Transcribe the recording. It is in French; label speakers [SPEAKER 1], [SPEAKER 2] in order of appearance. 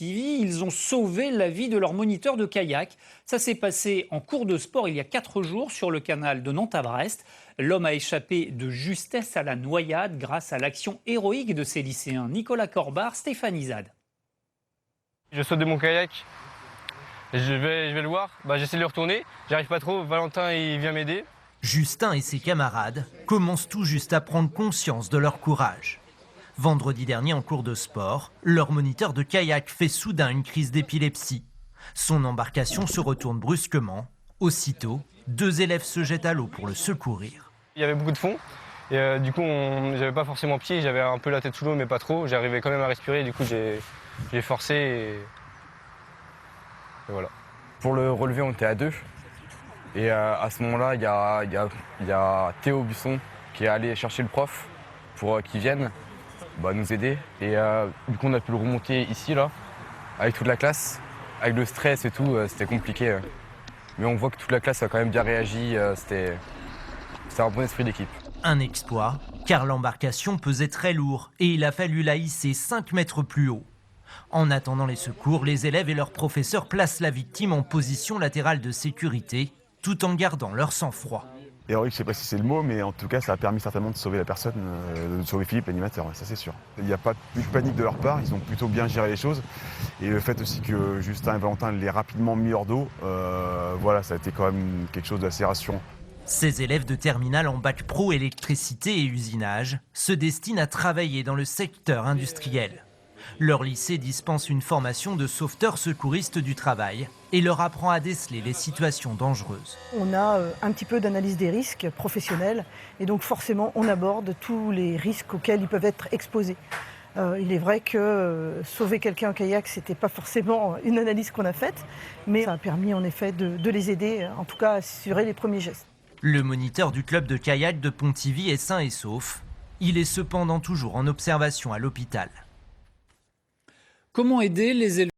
[SPEAKER 1] Ils ont sauvé la vie de leur moniteur de kayak. Ça s'est passé en cours de sport il y a 4 jours sur le canal de Nantes à Brest. L'homme a échappé de justesse à la noyade grâce à l'action héroïque de ses lycéens Nicolas Corbar, Stéphane Izad.
[SPEAKER 2] Je saute de mon kayak, et je vais le voir, j'essaie de le retourner, j'arrive pas trop, Valentin il vient m'aider.
[SPEAKER 3] Justin et ses camarades commencent tout juste à prendre conscience de leur courage. Vendredi dernier, en cours de sport, leur moniteur de kayak fait soudain une crise d'épilepsie. Son embarcation se retourne brusquement. Aussitôt, 2 élèves se jettent à l'eau pour le secourir.
[SPEAKER 2] Il y avait beaucoup de fond, et du coup j'avais pas forcément pied, j'avais un peu la tête sous l'eau mais pas trop, j'arrivais quand même à respirer, du coup j'ai forcé et voilà.
[SPEAKER 4] Pour le relever, on était à 2. Et à ce moment-là, il y a Théo Busson qui est allé chercher le prof pour qu'il vienne nous aider. Et du coup, on a pu le remonter ici, là, avec toute la classe. Avec le stress et tout, c'était compliqué. Mais on voit que toute la classe a quand même bien réagi. C'était un bon esprit d'équipe.
[SPEAKER 3] Un exploit, car l'embarcation pesait très lourd et il a fallu la hisser 5 mètres plus haut. En attendant les secours, les élèves et leurs professeurs placent la victime en position latérale de sécurité, tout en gardant leur sang-froid.
[SPEAKER 5] Héroïque, je ne sais pas si c'est le mot, mais en tout cas, ça a permis certainement de sauver la personne, de sauver Philippe, l'animateur, ça c'est sûr. Il n'y a pas eu de panique de leur part, ils ont plutôt bien géré les choses. Et le fait aussi que Justin et Valentin l'aient rapidement mis hors d'eau, voilà, ça a été quand même quelque chose d'assez rassurant.
[SPEAKER 3] Ces élèves de terminale en bac pro électricité et usinage se destinent à travailler dans le secteur industriel. Leur lycée dispense une formation de sauveteurs secouristes du travail et leur apprend à déceler les situations dangereuses.
[SPEAKER 6] On a un petit peu d'analyse des risques professionnels et donc forcément on aborde tous les risques auxquels ils peuvent être exposés. Il est vrai que sauver quelqu'un en kayak, ce n'était pas forcément une analyse qu'on a faite, mais ça a permis en effet de les aider, en tout cas à assurer les premiers gestes.
[SPEAKER 3] Le moniteur du club de kayak de Pontivy est sain et sauf. Il est cependant toujours en observation à l'hôpital.
[SPEAKER 1] Comment aider les élèves